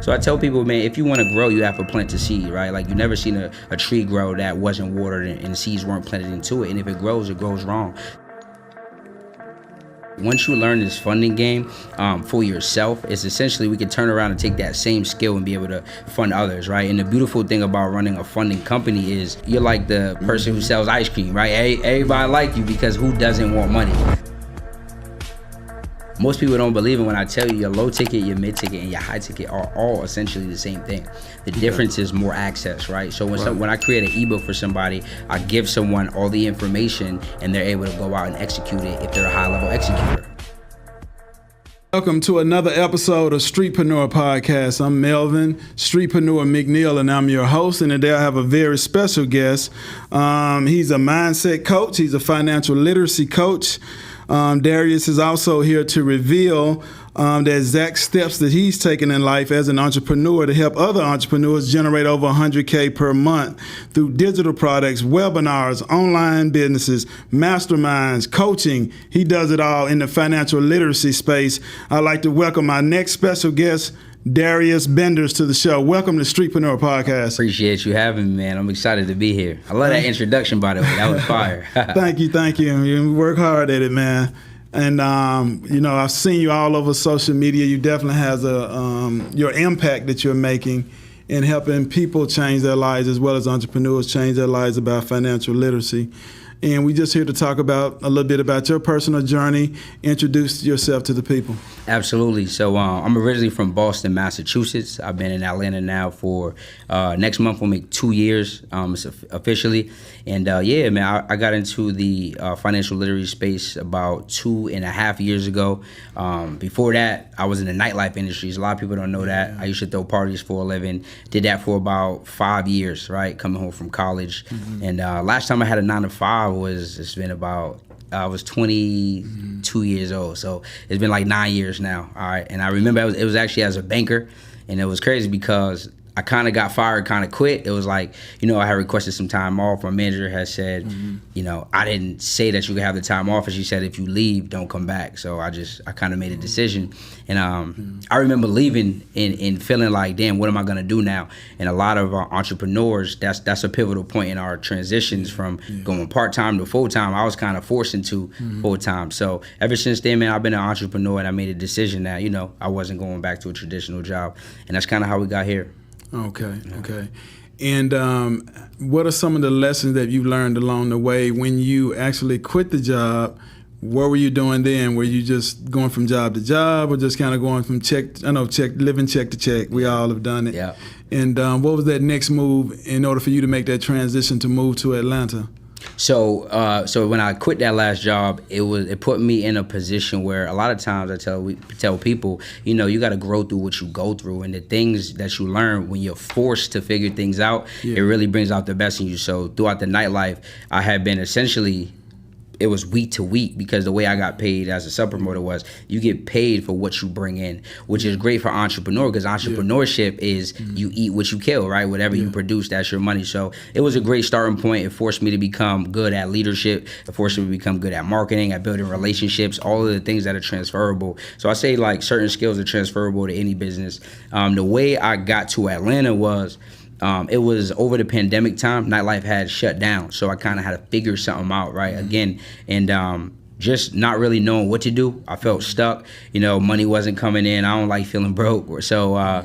So I tell people, man, if you want to grow, you have to plant a seed, right? Like you never seen a tree grow that wasn't watered and seeds weren't planted into it. And if it grows wrong. Once you learn this funding game for yourself, it's essentially we can turn around and take that same skill and be able to fund others, right? And the beautiful thing about running a funding company is you're like the person who sells ice cream, right? Everybody like you because who doesn't want money? Most people don't believe it when I tell you your low ticket, your mid ticket, and your high ticket are all essentially the same thing. The difference is more access, right? So when I create an ebook for somebody, I give someone all the information and they're able to go out and execute it if they're a high level executor. Welcome to another episode of Streetpreneur Podcast. I'm Melvin Streetpreneur McNeel, and I'm your host. And today I have a very special guest. He's a mindset coach. He's a financial literacy coach. Darius is also here to reveal the exact steps that he's taken in life as an entrepreneur to help other entrepreneurs generate over $100K per month through digital products, webinars, online businesses, masterminds, coaching. He does it all in the financial literacy space. I'd like to welcome my next special guest, Darius Benders, to the show. Welcome to Streetpreneur Podcast. Appreciate you having me, man. I'm excited to be here. I love that introduction, by the way. That was fire. Thank you. You work hard at it, man. And I've seen you all over social media. You definitely has your impact that you're making in helping people change their lives as well as entrepreneurs change their lives about financial literacy. And we're just here to talk about a little bit about your personal journey. Introduce yourself to the people. Absolutely. So I'm originally from Boston, Massachusetts. I've been in Atlanta now for next month will make 2 years officially. And man, I got into the financial literacy space about 2.5 years ago. Before that, I was in the nightlife industries. A lot of people don't know that. I used to throw parties for a living. Did that for about 5 years, right? Coming home from college. Mm-hmm. And last time I had a 9-to-5 I was 22 years old, so it's been like 9 years now. All right, and I remember it was actually as a banker, and it was crazy because I kind of got fired, kind of quit. It was like, I had requested some time off. My manager had said, I didn't say that you could have the time off, and she said, if you leave, don't come back. So I kind of made a decision. And I remember leaving and feeling like, damn, what am I going to do now? And a lot of entrepreneurs, that's a pivotal point in our transitions from going part-time to full-time. I was kind of forced into full-time. So ever since then, man, I've been an entrepreneur, and I made a decision that, I wasn't going back to a traditional job. And that's kind of how we got here. Okay. And what are some of the lessons that you learned along the way when you actually quit the job? What were you doing then? Were you just going from job to job, or just kind of going from living check to check? We all have done it. Yeah. And what was that next move in order for you to make that transition to move to Atlanta? So when I quit that last job, it put me in a position where a lot of times I tell people, you got to grow through what you go through, and the things that you learn when you're forced to figure things out, it really brings out the best in you. So throughout the nightlife, I had been essentially, it was week to week, because the way I got paid as a sub promoter was you get paid for what you bring in, which is great for entrepreneur, because entrepreneurship is you eat what you kill, right? Whatever you produce, that's your money. So it was a great starting point. It forced me to become good at leadership. It forced me to become good at marketing, at building relationships, all of the things that are transferable. So I say like certain skills are transferable to any business. The way I got to Atlanta was, it was over the pandemic time. Nightlife had shut down, so I kind of had to figure something out, right? Again, and just not really knowing what to do. I felt stuck. Money wasn't coming in. I don't like feeling broke. So I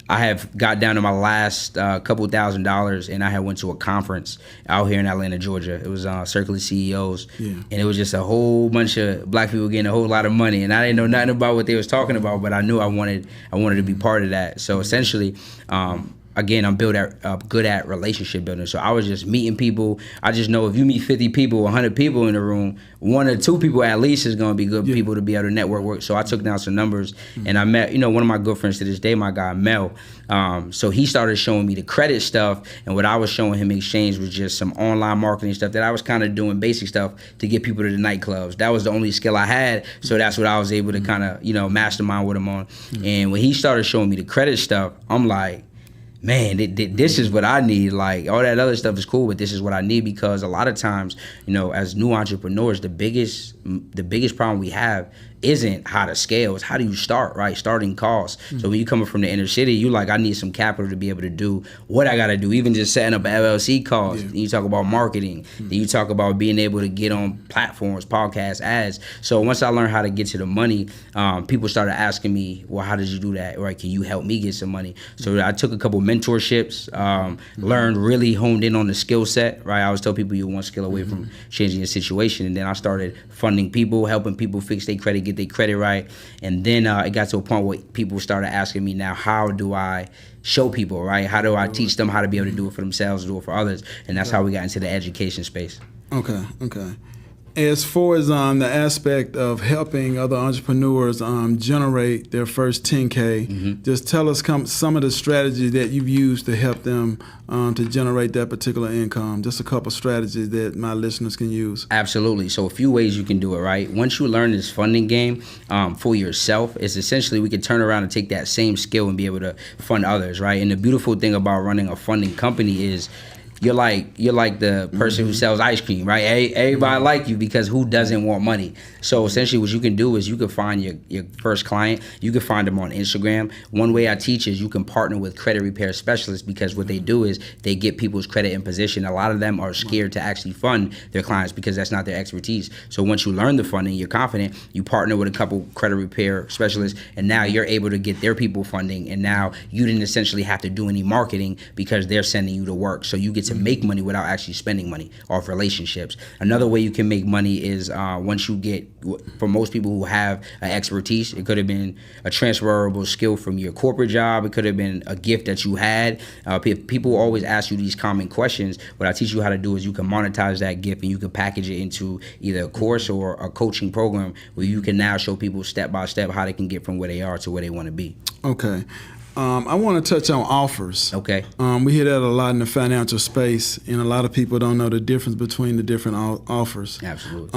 have got down to my last couple $1,000s, and I had went to a conference out here in Atlanta, Georgia. It was Circle of CEOs, and it was just a whole bunch of black people getting a whole lot of money, and I didn't know nothing about what they was talking about, but I knew I wanted to be part of that. So essentially, again, I'm good at relationship building. So I was just meeting people. I just know if you meet 50 people, 100 people in the room, 1 or 2 people at least is going to be good people to be able to network work. So I took down some numbers, and I met, one of my good friends to this day, my guy, Mel. So he started showing me the credit stuff, and what I was showing him in exchange was just some online marketing stuff that I was kind of doing basic stuff to get people to the nightclubs. That was the only skill I had. So that's what I was able to kind of, mastermind with him on. And when he started showing me the credit stuff, I'm like, man, this is what I need. Like, all that other stuff is cool, but this is what I need, because a lot of times, as new entrepreneurs, the biggest problem we have isn't how to scale. It's how do you start, right? Starting costs. So when you coming from the inner city, you like, I need some capital to be able to do what I got to do, even just setting up an LLC costs. Then you talk about marketing. Then you talk about being able to get on platforms, podcasts, ads. So once I learned how to get to the money, people started asking me, well, how did you do that? Right? Can you help me get some money? So I took a couple mentorships, learned, really honed in on the skill set, right? I always tell people you're one skill away from changing your situation. And then I started funding people, helping people fix their credit, get their credit right. And then it got to a point where people started asking me, now, how do I show people, right? How do I teach them how to be able to do it for themselves, do it for others? And that's how we got into the education space. Okay. As far as the aspect of helping other entrepreneurs generate their first 10K, just tell us some of the strategies that you've used to help them to generate that particular income. Just a couple strategies that my listeners can use. Absolutely. So a few ways you can do it, right? Once you learn this funding game for yourself, it's essentially we can turn around and take that same skill and be able to fund others, right? And the beautiful thing about running a funding company is you're like the person who sells ice cream, right? Everybody like you because who doesn't want money? So essentially what you can do is you can find your first client. You can find them on Instagram. One way I teach is you can partner with credit repair specialists, because what they do is they get people's credit in position. A lot of them are scared to actually fund their clients because that's not their expertise. So once you learn the funding, you're confident, you partner with a couple credit repair specialists, and now you're able to get their people funding, and now you didn't essentially have to do any marketing because they're sending you to work. So you get to make money without actually spending money off relationships. Another way you can make money is once you get, for most people who have an expertise, it could have been a transferable skill from your corporate job. It could have been a gift that you had. People always ask you these common questions. What I teach you how to do is you can monetize that gift and you can package it into either a course or a coaching program where you can now show people step by step how they can get from where they are to where they want to be. Okay. I want to touch on offers. Okay. We hear that a lot in the financial space, and a lot of people don't know the difference between the different offers. Absolutely.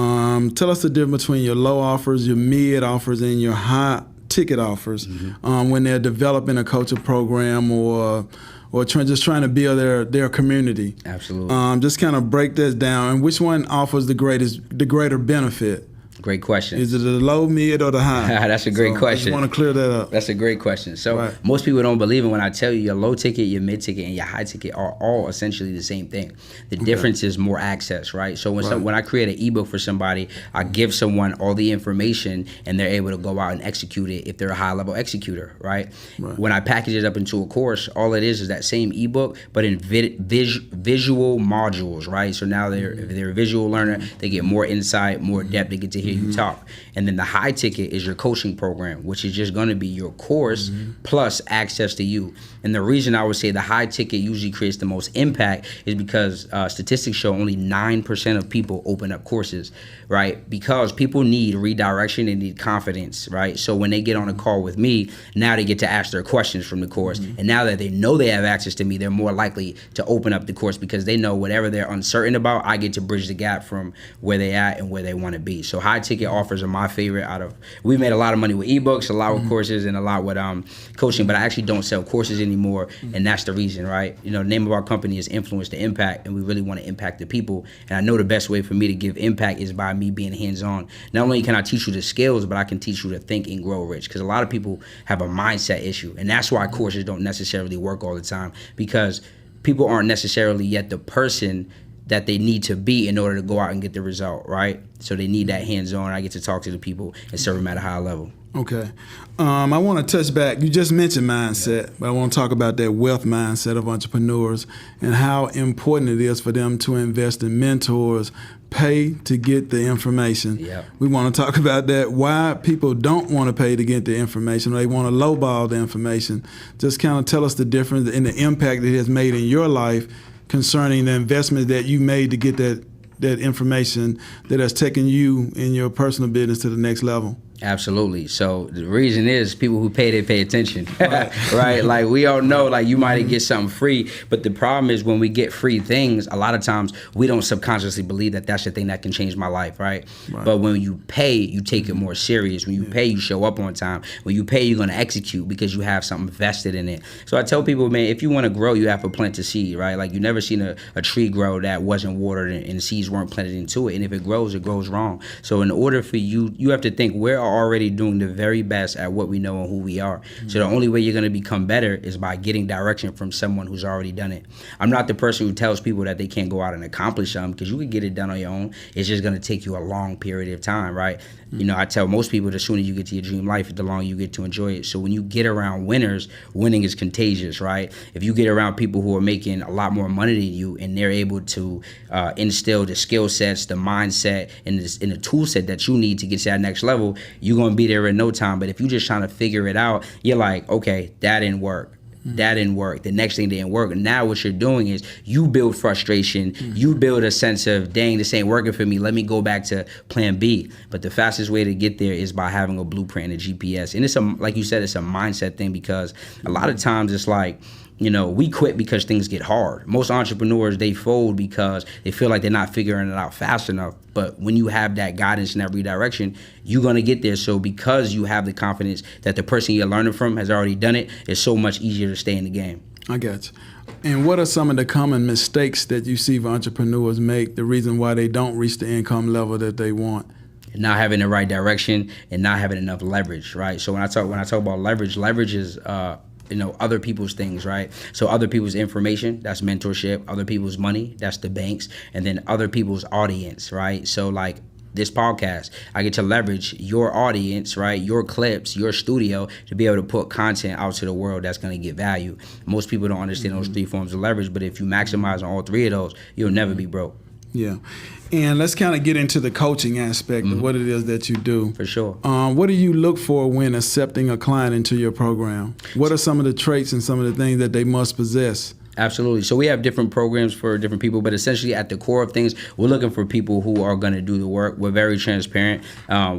Tell us the difference between your low offers, your mid offers, and your high ticket offers when they're developing a coaching program or just trying to build their community. Absolutely. Just kind of break this down, and which one offers the greater benefit? Great question. Is it the low, mid, or the high? That's a great question. I just want to clear that up. That's a great question. So most people don't believe it when I tell you your low ticket, your mid ticket, and your high ticket are all essentially the same thing. The difference is more access, right? So when I create an ebook for somebody, I give someone all the information and they're able to go out and execute it if they're a high level executor, right? When I package it up into a course, all it is that same ebook, but in visual modules, right? So now if they're a visual learner, they get more insight, more depth, they get to hear you talk. And then the high ticket is your coaching program, which is just going to be your course plus access to you. And the reason I would say the high ticket usually creates the most impact is because statistics show only 9% of people open up courses, right? Because people need redirection and need confidence, right? So when they get on a call with me, now they get to ask their questions from the course. And now that they know they have access to me, they're more likely to open up the course because they know whatever they're uncertain about, I get to bridge the gap from where they at and where they want to be. So high ticket offers are my favorite we made a lot of money with ebooks, a lot with courses, and a lot with coaching, but I actually don't sell courses anymore, and that's the reason, right? You know, the name of our company is Influence to Impact, and we really want to impact the people, and I know the best way for me to give impact is by me being hands-on. Not only can I teach you the skills, but I can teach you to think and grow rich, because a lot of people have a mindset issue, and that's why courses don't necessarily work all the time, because people aren't necessarily yet the person that they need to be in order to go out and get the result, right? So they need that hands-on. I get to talk to the people and serve them at a high level. Okay. I want to touch back. You just mentioned mindset, but I want to talk about that wealth mindset of entrepreneurs and how important it is for them to invest in mentors, pay to get the information. Yeah. We want to talk about that, why people don't want to pay to get the information. They want to lowball the information. Just kind of tell us the difference and the impact it has made in your life concerning the investment that you made to get that information that has taken you in your personal business to the next level. Absolutely. So the reason is people who pay, they pay attention, right? Like we all know, like you might get something free, but the problem is when we get free things, a lot of times we don't subconsciously believe that that's the thing that can change my life, right? But when you pay, you take it more serious. When you pay, you show up on time. When you pay, you're going to execute because you have something vested in it. So I tell people, man, if you want to grow, you have to plant a seed, right? Like you never seen a tree grow that wasn't watered and seeds weren't planted into it. And if it grows wrong. So in order for you have to think, where are already doing the very best at what we know and who we are. So the only way you're going to become better is by getting direction from someone who's already done it. I'm not the person who tells people that they can't go out and accomplish something, because you can get it done on your own. It's just going to take you a long period of time, right? You know, I tell most people the sooner you get to your dream life, the longer you get to enjoy it. So when you get around winners, winning is contagious, right? If you get around people who are making a lot more money than you and they're able to instill the skill sets, the mindset, and the tool set that you need to get to that next level, you're going to be there in no time. But if you're just trying to figure it out, you're like, okay, that didn't work. That didn't work. The next thing didn't work. Now what you're doing is you build frustration. You build a sense of, dang, this ain't working for me. Let me go back to plan B. But the fastest way to get there is by having a blueprint and a GPS. And it's like you said, it's a mindset thing, because a lot of times it's like, you know, we quit because things get hard. Most entrepreneurs, they fold because they feel like they're not figuring it out fast enough. But when you have that guidance and that redirection, you're going to get there. So because you have the confidence that the person you're learning from has already done it, it's so much easier to stay in the game. I got you. And what are some of the common mistakes that you see entrepreneurs make, the reason why they don't reach the income level that they want? Not having the right direction and not having enough leverage, right? So when I talk about leverage is other people's things, right? So other people's information, that's mentorship. Other people's money, that's the banks. And then other people's audience, right? So like this podcast, I get to leverage your audience, right? Your clips, your studio, to be able to put content out to the world that's going to get value. Most people don't understand those three forms of leverage, but if you maximize on all three of those, you'll never be broke. Yeah. And let's kind of get into the coaching aspect of what it is that you do. For sure. What do you look for when accepting a client into your program? What are some of the traits and some of the things that they must possess? Absolutely. So we have different programs for different people, but essentially at the core of things, we're looking for people who are going to do the work. We're very transparent.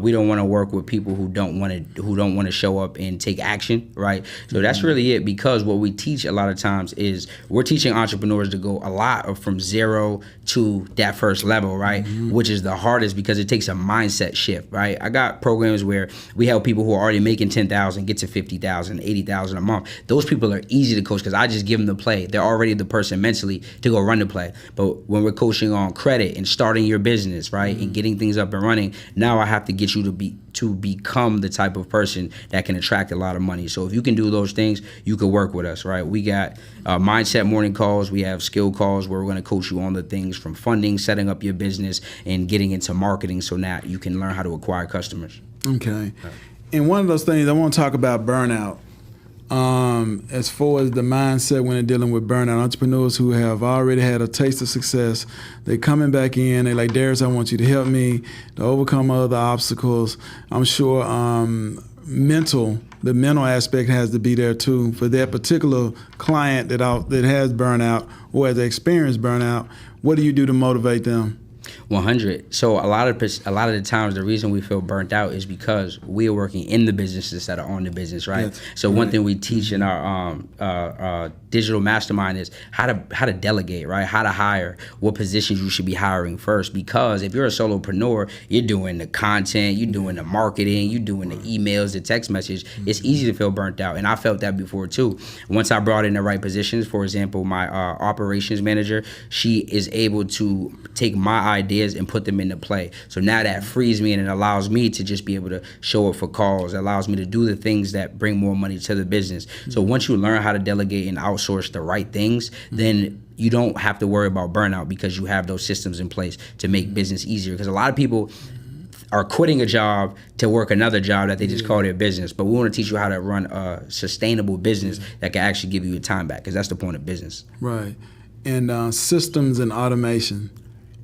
We don't want to work with people who don't want to show up and take action, right? So that's really it, because what we teach a lot of times is we're teaching entrepreneurs to go a lot from zero to that first level, right? Which is the hardest, because it takes a mindset shift, right? I got programs where we help people who are already making $10,000 get to $50,000, $80,000 a month. Those people are easy to coach because I just give them the play. They're already the person mentally to go run the play. But when we're coaching on credit and starting your business, right, and getting things up and running, now I have to get you to become the type of person that can attract a lot of money. So if you can do those things, you can work with us, right? We got mindset morning calls. We have skill calls where we're going to coach you on the things from funding, setting up your business, and getting into marketing, so now you can learn how to acquire customers. Okay. And one of those things, I want to talk about burnout. As far as the mindset when they're dealing with burnout, entrepreneurs who have already had a taste of success, they're coming back in, they're like, Darius, I want you to help me to overcome other obstacles. I'm sure the mental aspect has to be there too for that particular client that has burnout or has experienced burnout. What do you do to motivate them? 100. So a lot of the times, the reason we feel burnt out is because we are working in the business instead of on the business, right? Yes. So one thing we teach in our digital mastermind is how to delegate, right? How to hire, what positions you should be hiring first. Because if you're a solopreneur, you're doing the content, you're doing the marketing, you're doing the emails, the text message. It's easy to feel burnt out, and I felt that before too. Once I brought in the right positions, for example, my operations manager, she is able to take my ideas and put them into play. So now that frees me and it allows me to just be able to show up for calls. It allows me to do the things that bring more money to the business. So once you learn how to delegate and outsource the right things, then you don't have to worry about burnout because you have those systems in place to make business easier. Because a lot of people are quitting a job to work another job that they just call their business. But we want to teach you how to run a sustainable business that can actually give you your time back, because that's the point of business. Right. And systems and automation.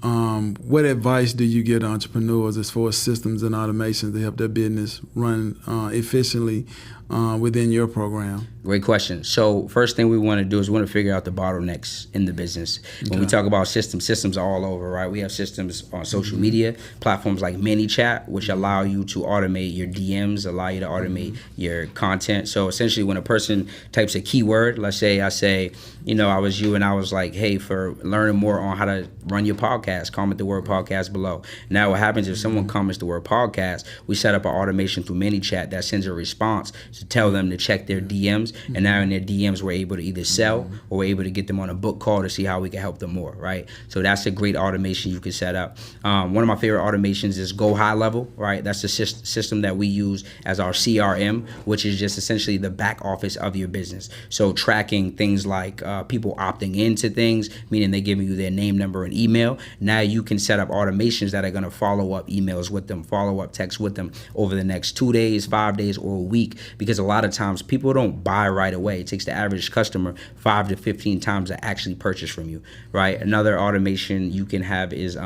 What advice do you give entrepreneurs as far as systems and automation to help their business run efficiently within your program? Great question. So first thing we want to do is we want to figure out the bottlenecks in the business. When we talk about systems are all over, right? We have systems on social media, platforms like ManyChat, which allow you to automate your DMs, allow you to automate your content. So essentially when a person types a keyword, let's say I say, I was you and I was like, hey, for learning more on how to run your podcast, comment the word podcast below. Now what happens if someone comments the word podcast, we set up an automation through ManyChat that sends a response to tell them to check their DMs, and now in their DMs we're able to either sell or we're able to get them on a book call to see how we can help them more, right? So that's a great automation you can set up. One of my favorite automations is Go High Level, right? That's the system that we use as our CRM, which is just essentially the back office of your business. So tracking things like people opting into things, meaning they're giving you their name, number, and email. Now you can set up automations that are going to follow up emails with them, follow up texts with them over the next 2 days, 5 days, or a week, because a lot of times people don't buy right away. It takes the average customer 5 to 15 times to actually purchase from you, right? Another automation you can have is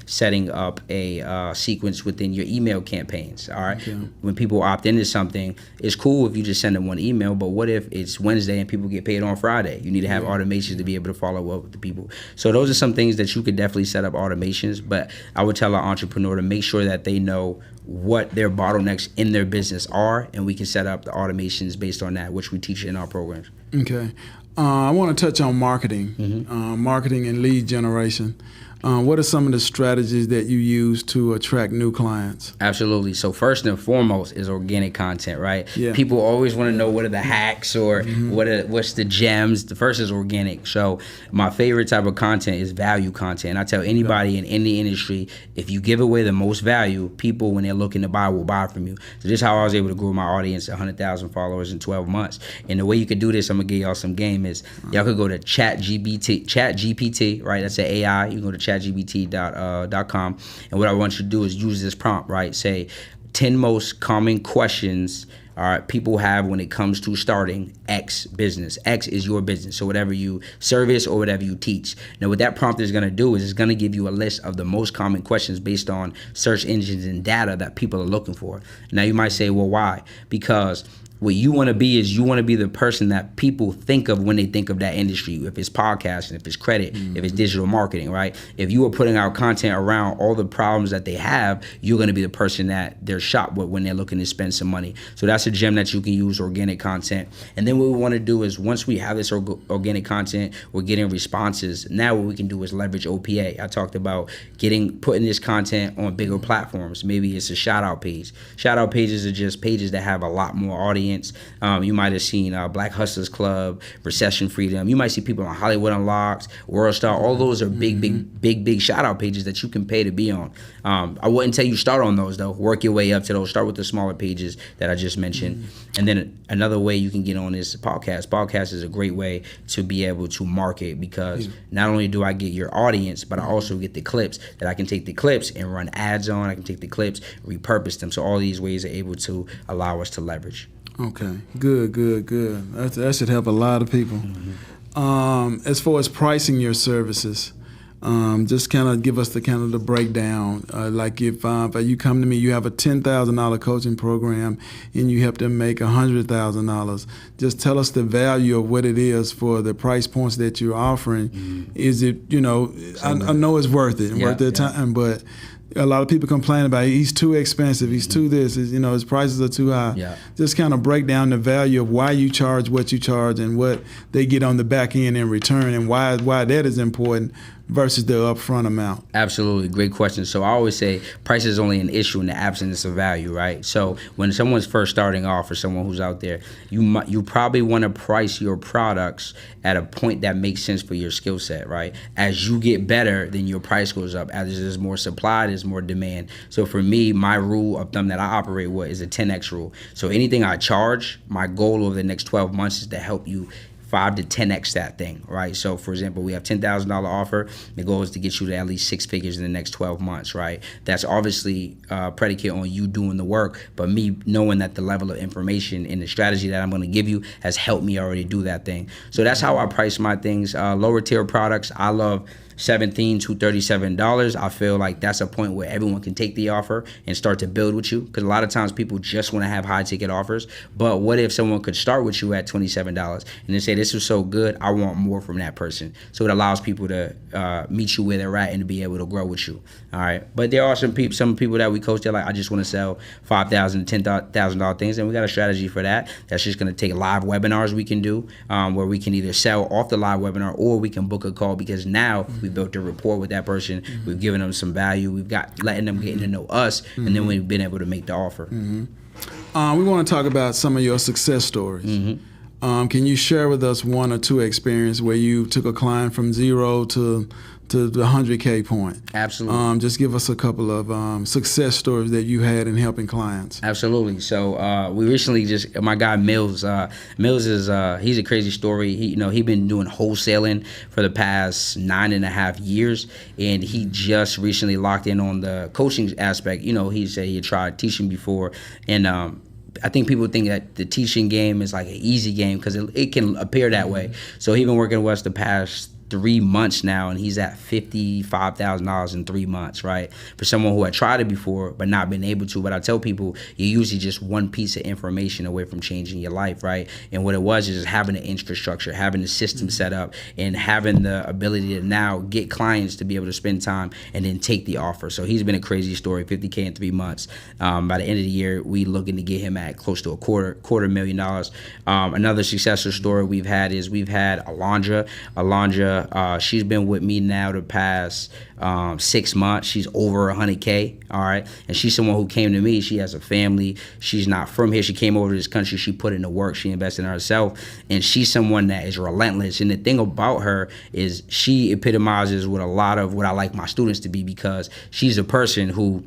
setting up a sequence within your email campaigns, all right? Okay. When people opt into something, it's cool if you just send them one email, but what if it's Wednesday and people get paid on Friday? You need to have automations to be able to follow up with the people. So those are some things that you could definitely set up automations, but I would tell an entrepreneur to make sure that they know what their bottlenecks in their business are, and we can set up the automations based on that, which we teach in our programs. Okay. I want to touch on marketing, marketing and lead generation. What are some of the strategies that you use to attract new clients? Absolutely. So first and foremost is organic content, right? Yeah. People always want to know what are the hacks or what's the gems. The first is organic. So my favorite type of content is value content. And I tell anybody in any industry, if you give away the most value, people, when they're looking to buy, will buy from you. So this is how I was able to grow my audience, 100,000 followers in 12 months. And the way you could do this, I'm going to give y'all some game, is y'all could go to ChatGPT, right? That's an AI. You can go to chatgpt.com, and what I want you to do is use this prompt, right? Say 10 most common questions people have when it comes to starting X business. X is your business, so whatever you service or whatever you teach. Now what that prompt is going to do is it's going to give you a list of the most common questions based on search engines and data that people are looking for. Now you might say, well, why? Because what you want to be is you want to be the person that people think of when they think of that industry. If it's podcasting, if it's credit, if it's digital marketing, right? If you are putting out content around all the problems that they have, you're going to be the person that they're shopped with when they're looking to spend some money. So that's a gem that you can use, organic content. And then what we want to do is once we have this organic content, we're getting responses. Now what we can do is leverage OPA. I talked about putting this content on bigger platforms. Maybe it's a shout out page. Shout out pages are just pages that have a lot more audience. You might have seen Black Hustlers Club, Recession Freedom. You might see people on Hollywood Unlocked, World Star. All those are big shout out pages that you can pay to be on. I wouldn't tell you start on those though. Work your way up to those. Start with the smaller pages that I just mentioned. And then another way you can get on is podcast. Podcast is a great way to be able to market, because not only do I get your audience, but I also get the clips that I can take the clips and run ads on. I can take the clips, repurpose them. So all these ways are able to allow us to leverage. Okay, good. That should help a lot of people. As far as pricing your services, just kind of give us the breakdown. Like if you come to me, you have a $10,000 coaching program, and you help them make $100,000. Just tell us the value of what it is for the price points that you're offering. Is it, I know it's worth it, worth their time, but a lot of people complain about he's too expensive, he's too this, his prices are too high. Yeah. Just kind of break down the value of why you charge what you charge and what they get on the back end in return, and why that is important versus the upfront amount. Absolutely. Great question. So I always say price is only an issue in the absence of value, right? So when someone's first starting off, or someone who's out there, you probably want to price your products at a point that makes sense for your skill set, right? As you get better, then your price goes up. As there's more supply, there's more demand. So for me, my rule of thumb that I operate with is a 10x rule. So anything I charge, my goal over the next 12 months is to help you 5 to 10x that thing, right? So for example, we have $10,000 offer. The goal is to get you to at least 6 figures in the next 12 months, right? That's obviously predicate on you doing the work, but me knowing that the level of information and the strategy that I'm going to give you has helped me already do that thing. So that's how I price my things. Lower tier products, I love $17 to $37. I feel like that's a point where everyone can take the offer and start to build with you, because a lot of times people just want to have high ticket offers. But what if someone could start with you at $27 and then say, this is so good, I want more from that person? So it allows people to meet you where they're at and to be able to grow with you. All right. But there are some people that we coach, they're like, I just want to sell $5,000 to $10,000 things. And we got a strategy for that. That's just going to take live webinars we can do, where we can either sell off the live webinar, or we can book a call, because now we built a rapport with that person. We've given them some value. We've got letting them get to know us, and then we've been able to make the offer. We want to talk about some of your success stories. Can you share with us one or two experiences where you took a client from zero to the 100K point? Absolutely. Just give us a couple of success stories that you had in helping clients. Absolutely. So we recently my guy Mills is he's a crazy story. He been doing wholesaling for the past 9.5 years, and he just recently locked in on the coaching aspect. He said he had tried teaching before, and I think people think that the teaching game is like an easy game because it can appear that way. So he's been working with us the past 3 months now, and he's at $55,000 in 3 months, right? For someone who had tried it before but not been able to. But I tell people, you're usually just one piece of information away from changing your life, right? And what it was is just having the infrastructure, having the system set up, and having the ability to now get clients to be able to spend time and then take the offer. So he's been a crazy story, $50K in 3 months. By the end of the year, we looking to get him at close to a quarter $250,000. Another successful story we've had Alondra. She's been with me now the past 6 months. She's over 100K, all right? And she's someone who came to me. She has a family. She's not from here. She came over to this country. She put in the work. She invested in herself. And she's someone that is relentless. And the thing about her is she epitomizes with a lot of what I like my students to be, because she's a person who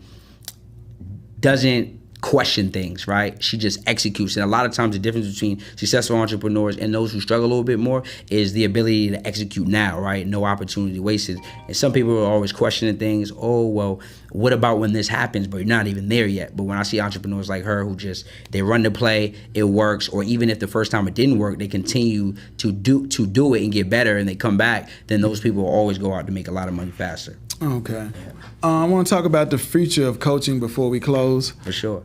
doesn't question things, right? She just executes. And a lot of times the difference between successful entrepreneurs and those who struggle a little bit more is the ability to execute now, right? No opportunity wasted. And some people are always questioning things. Oh, well, what about when this happens? But you're not even there yet. But when I see entrepreneurs like her who they run the play, it works, or even if the first time it didn't work, they continue to do it and get better, and they come back, then those people will always go out to make a lot of money faster. Okay. I want to talk about the future of coaching before we close. For sure.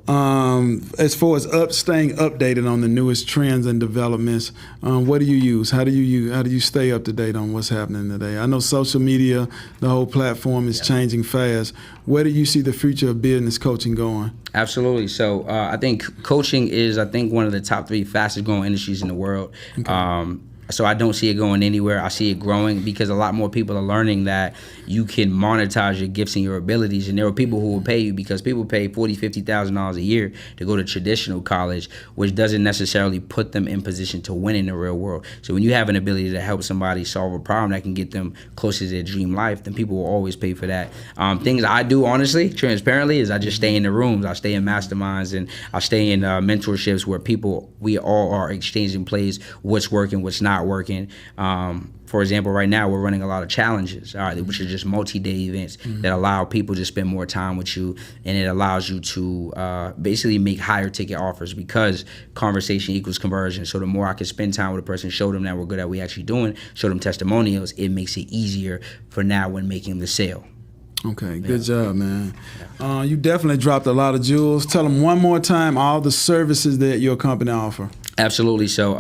As far as staying updated on the newest trends and developments, what do you use? How do you stay up to date on what's happening today? I know social media, the whole platform is changing fast. Where do you see the future of business coaching going? Absolutely. So I think coaching is, one of the top 3 fastest growing industries in the world. Okay. So I don't see it going anywhere. I see it growing because a lot more people are learning that you can monetize your gifts and your abilities. And there are people who will pay you, because people pay $40,000, $50,000 a year to go to traditional college, which doesn't necessarily put them in position to win in the real world. So when you have an ability to help somebody solve a problem that can get them closer to their dream life, then people will always pay for that. Things I do, honestly, transparently, is I just stay in the rooms. I stay in masterminds, and I stay in mentorships where we all are exchanging plays, what's working, what's not working. For example, right now we're running a lot of challenges, all right, which are just multi-day events that allow people to spend more time with you, and it allows you to basically make higher ticket offers, because conversation equals conversion. So the more I can spend time with a person, show them that we're good at what we actually doing, show them testimonials, it makes it easier for now when making the sale. Okay, good job, man. You definitely dropped a lot of jewels. Tell them one more time all the services that your company offer. Absolutely. So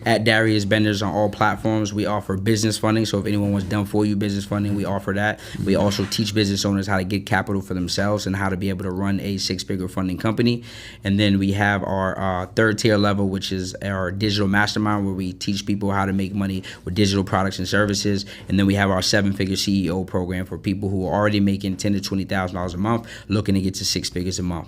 at Darius Benders on all platforms, we offer business funding. So if anyone wants done for you business funding, we offer that. We also teach business owners how to get capital for themselves and how to be able to run a 6-figure funding company. And then we have our third tier level, which is our digital mastermind, where we teach people how to make money with digital products and services. And then we have our 7-figure CEO program for people who are already making $10,000 to $20,000 a month, looking to get to 6 figures a month.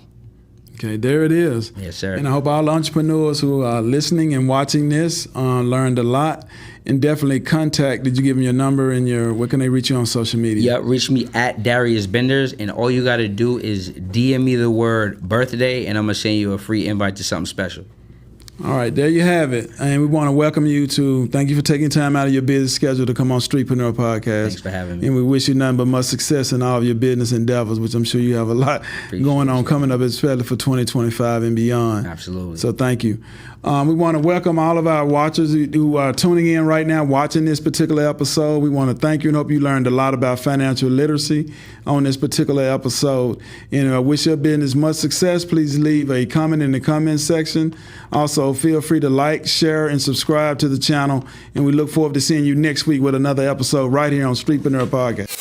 Okay, there it is. Yes, sir. And I hope all entrepreneurs who are listening and watching this learned a lot. And definitely did you give them your number and where can they reach you on social media? Yeah, reach me at Darius Benders, and all you got to do is DM me the word birthday, and I'm going to send you a free invite to something special. All right, there you have it. And we want to welcome you thank you for taking time out of your busy schedule to come on Streetpreneur Podcast. Thanks for having me. And we wish you nothing but much success in all of your business endeavors, which I'm sure you have a lot going on coming up, especially for 2025 and beyond. Absolutely. So thank you. We want to welcome all of our watchers who are tuning in right now, watching this particular episode. We want to thank you and hope you learned a lot about financial literacy on this particular episode. And I wish your business much success. Please leave a comment in the comment section. Also, feel free to like, share, and subscribe to the channel. And we look forward to seeing you next week with another episode right here on Streetpreneur Podcast.